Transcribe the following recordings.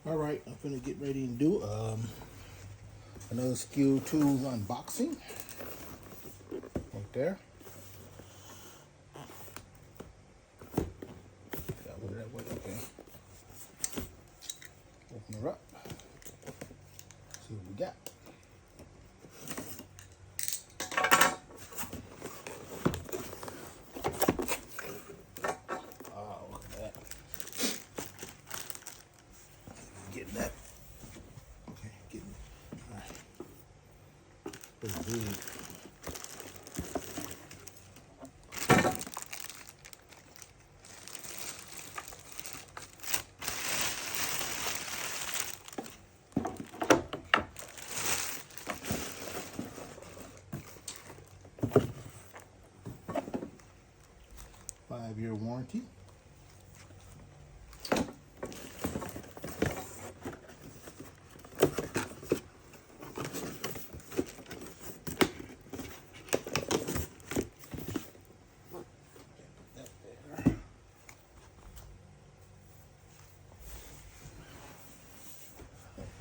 All right, I'm gonna get ready to do another Skil Tools unboxing. Right there. Got it that way. Okay. Open her up. See what we got. Oh, look at that. Getting that. Okay, getting it. All right. Pretty big. Five-year warranty.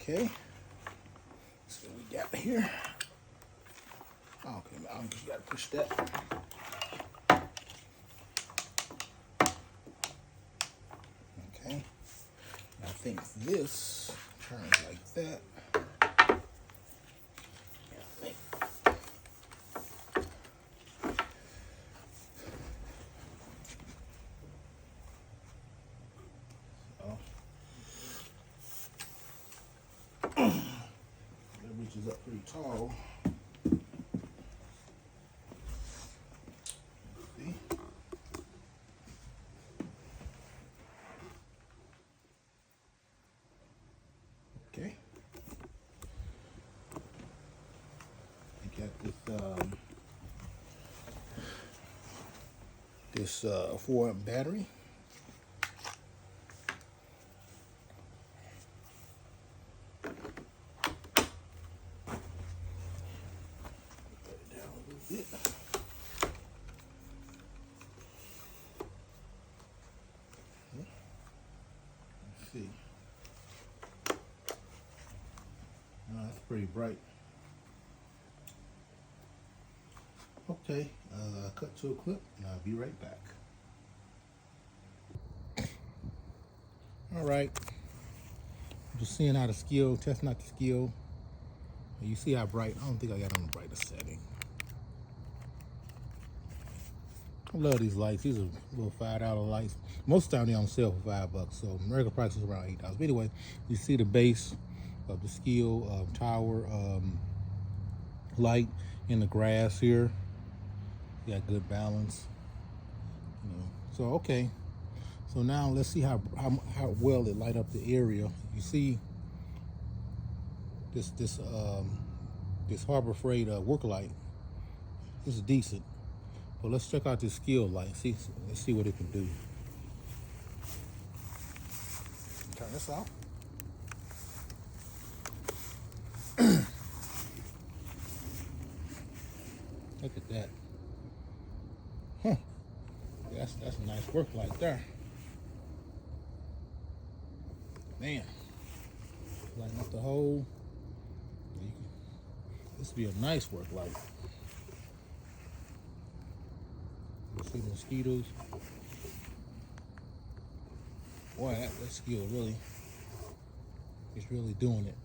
Okay, so we got here. Okay, I just gotta push that. Okay, I think this turns like that. Yeah, I think. So that reaches up pretty tall. See? Okay. I got this 4-amp battery. Put it down a little bit. Let's see. That's pretty bright. Okay, cut to a clip and I'll be right back. All right, just seeing how the Skil, testing out the Skil. You see how bright, I don't think I got on the brightest setting. I love these lights. These are little $5 lights. Most of the time they're on sale for $5, so regular price is around $8. But anyway, you see the base of the Skil tower light in the grass here. You got good balance. You know. So okay. So now let's see how well it light up the area. You see this Harbor Freight work light. This is decent. But let's check out this Skil light. Let's see what it can do. Turn this off. Look at that. Huh. That's a nice work light there. Man. Lighting up the whole. This would be a nice work light. You see the mosquitoes. Boy, that Skil really is really doing it.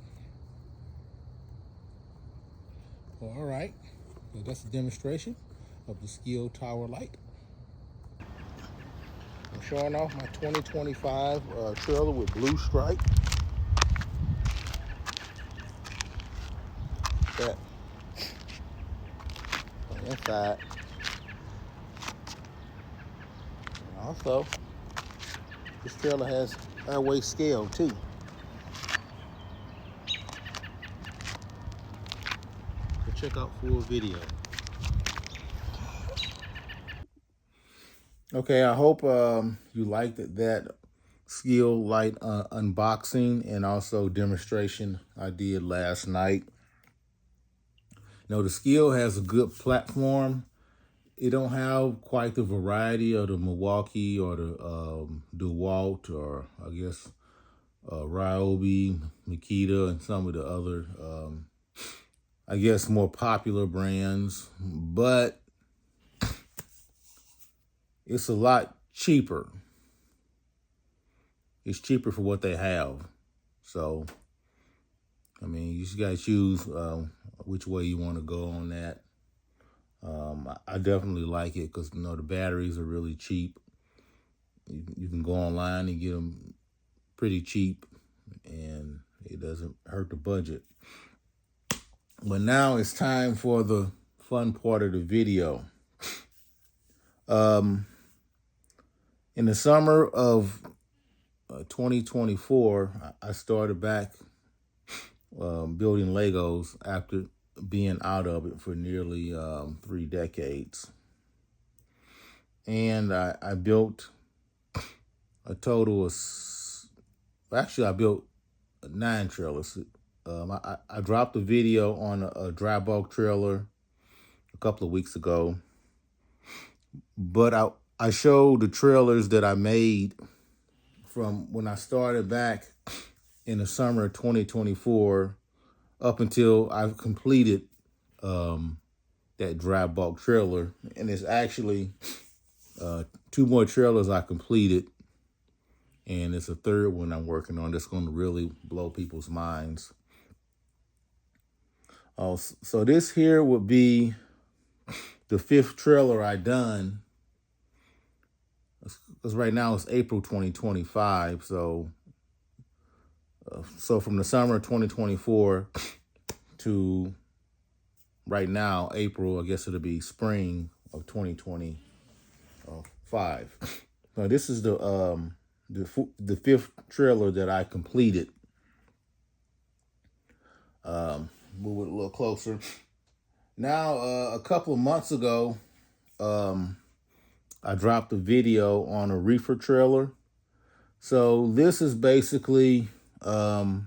Well, all right. So that's a demonstration of the Skil tower light. I'm showing off my 2025 trailer with blue stripe. That on the inside. And also, this trailer has Airway scale too. So check out full video. Okay, I hope you liked that Skil light unboxing and also demonstration I did last night. You know, the Skil has a good platform. It don't have quite the variety of the Milwaukee or the DeWalt, or I guess Ryobi, Makita, and some of the other, I guess, more popular brands. But it's a lot cheaper. It's cheaper for what they have. So, I mean, you just got to choose which way you want to go on that. I definitely like it because, the batteries are really cheap. You can go online and get them pretty cheap, and it doesn't hurt the budget. But now it's time for the fun part of the video. In the summer of 2024, I started back building Legos after being out of it for nearly 3 decades. And I built a total of, actually I built 9 trailers. I dropped a video on a dry bulk trailer a couple of weeks ago, but I showed the trailers that I made from when I started back in the summer of 2024 up until I've completed that dry bulk trailer. And it's actually 2 more trailers I completed, and it's a 3rd one I'm working on that's going to really blow people's minds. So this here would be the 5th trailer I done, because right now it's April 2025. So from the summer of 2024 to right now, April, I guess it'll be spring of 2025. Now this is the 5th trailer that I completed. Move it a little closer. Now, a couple of months ago, I dropped a video on a reefer trailer. So this is basically a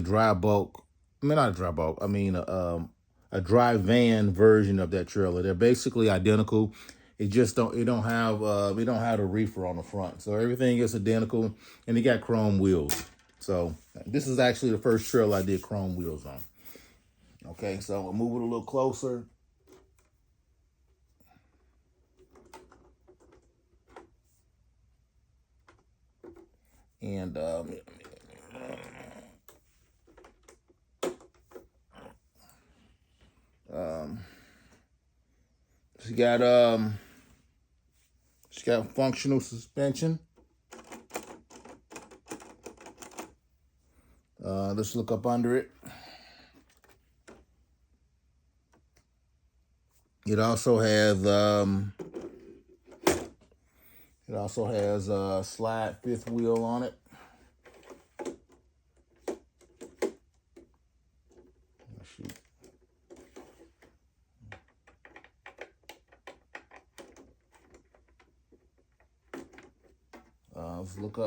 dry bulk. I mean, not a dry bulk. I mean, a dry van version of that trailer. They're basically identical. It don't have the reefer on the front. So everything is identical, and it got chrome wheels. So this is actually the first trailer I did chrome wheels on. Okay, so we'll move it a little closer. And she got functional suspension. Let's look up under it. It also has a slide 5th wheel on it. Let's look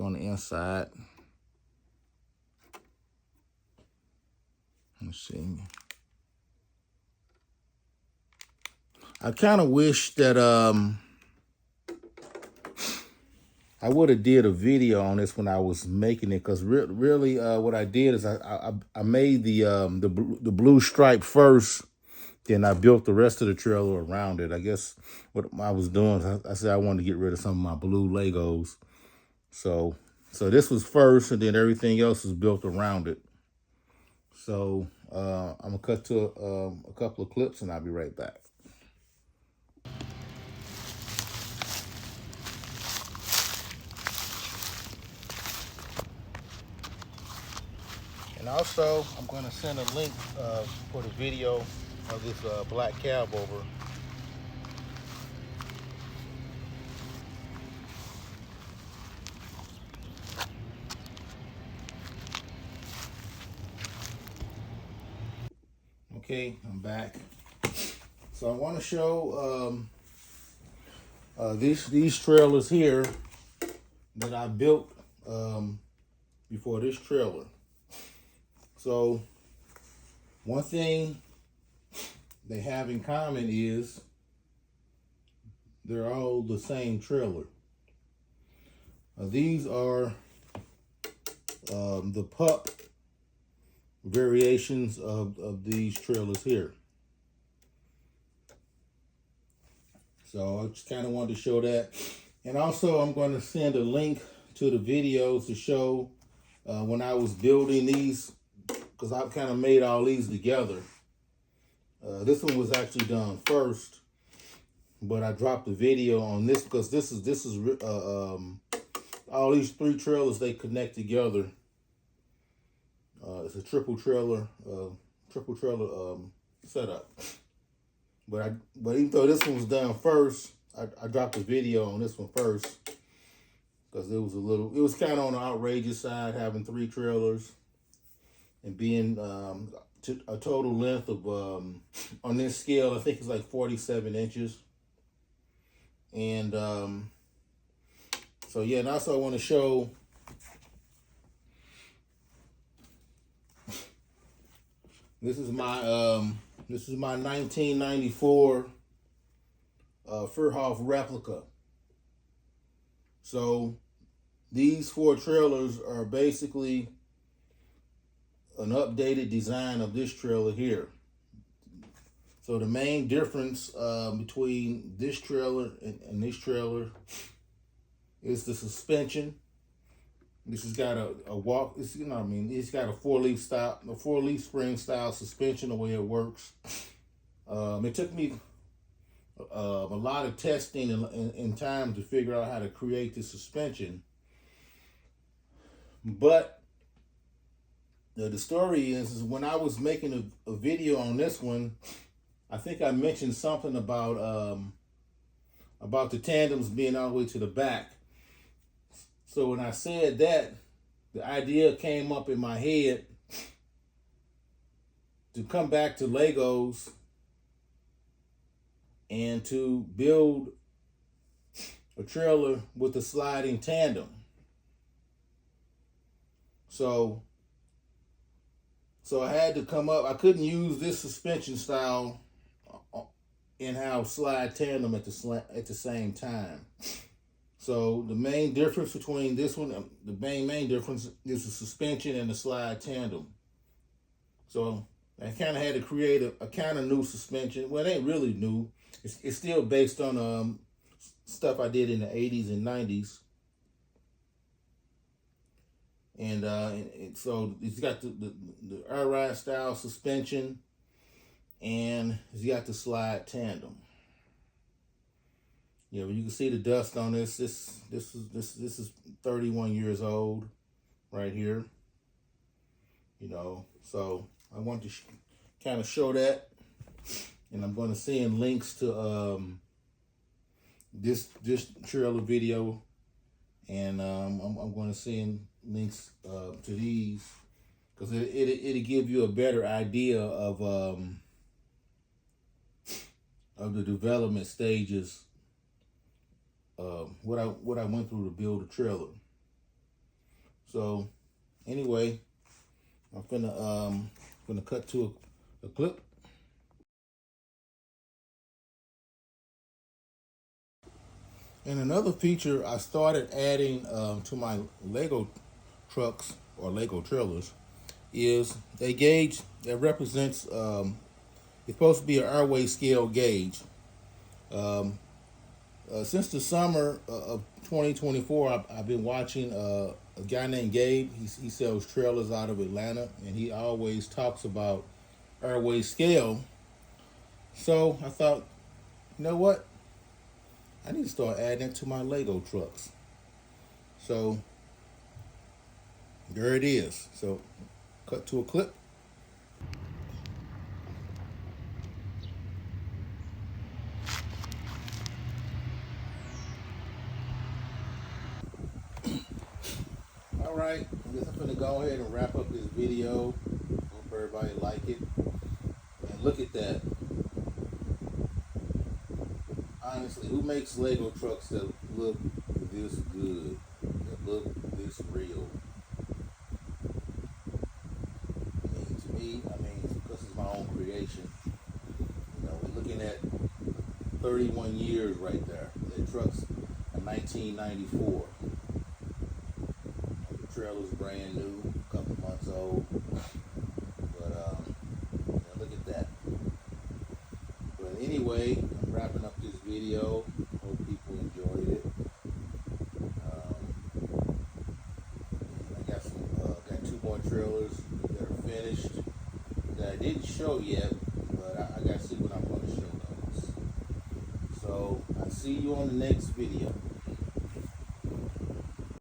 on the inside. Let's see. I kind of wish that I would have did a video on this when I was making it, because really what I did is I made the blue stripe first. Then I built the rest of the trailer around it. I guess what I was doing, I said I wanted to get rid of some of my blue Legos. So this was first, and then everything else is built around it. So I'm gonna cut to a couple of clips, and I'll be right back. And also, I'm gonna send a link for the video of this black cab over. Okay, I'm back. So I want to show these trailers here that I built before this trailer. So one thing they have in common is they're all the same trailer. These are the pup variations of these trailers here. So I just kind of wanted to show that. And also I'm going to send a link to the videos to show when I was building these, because I've kind of made all these together. This one was actually done first, but I dropped the video on this because this is all these three trailers, they connect together. It's a triple trailer setup. But even though this one was done first, I dropped the video on this one first because it was kind of on the outrageous side, having three trailers and being a total length of on this scale, I think it's like 47 inches. And so yeah, and also I want to show this is my 1994 Furhoff replica. So these four trailers are basically an updated design of this trailer here. So the main difference between this trailer and this trailer is the suspension. This has got a walk. It's, you know what I mean. It's got a four-leaf spring style suspension. The way it works. It took me a lot of testing and time to figure out how to create this suspension. But the story is when I was making a video on this one, I think I mentioned something about the tandems being all the way to the back. So when I said that, the idea came up in my head to come back to Legos and to build a trailer with a sliding tandem. So I had to come up. I couldn't use this suspension style in-house slide tandem at the same time. So the main difference between this one, the main difference is the suspension and the slide tandem. So I kind of had to create a kind of new suspension. Well, it ain't really new. It's still based on stuff I did in the 80s and 90s. And so it's got the air ride style suspension, and it's got the slide tandem. Yeah, but you can see the dust on this. This is 31 years old, right here. You know, so I want to kind of show that, and I'm going to send links to this trailer video, and I'm going to send links to these because it'll give you a better idea of the development stages. What I went through to build a trailer. So anyway, I'm gonna cut to a clip. And another feature I started adding to my Lego trucks or Lego trailers is a gauge that represents it's supposed to be an Airway scale gauge. Since the summer of 2024, I've been watching a guy named Gabe. He sells trailers out of Atlanta, and he always talks about Airway scale. So I thought, you know what? I need to start adding it to my Lego trucks. So there it is. So cut to a clip. All right, I guess I'm going to go ahead and wrap up this video. Hope everybody like it. And look at that. Honestly, who makes Lego trucks that look this good, that look this real? I mean, to me, because it's my own creation. 31 years right there. That truck's a 1994. The trailer's brand new, a couple months old. But yeah, look at that. But anyway, I'm wrapping up this video. Hope people enjoyed it. I got two more trailers that are finished that I didn't show yet, but I got to see what I'm going to show those. So I'll see you on the next video.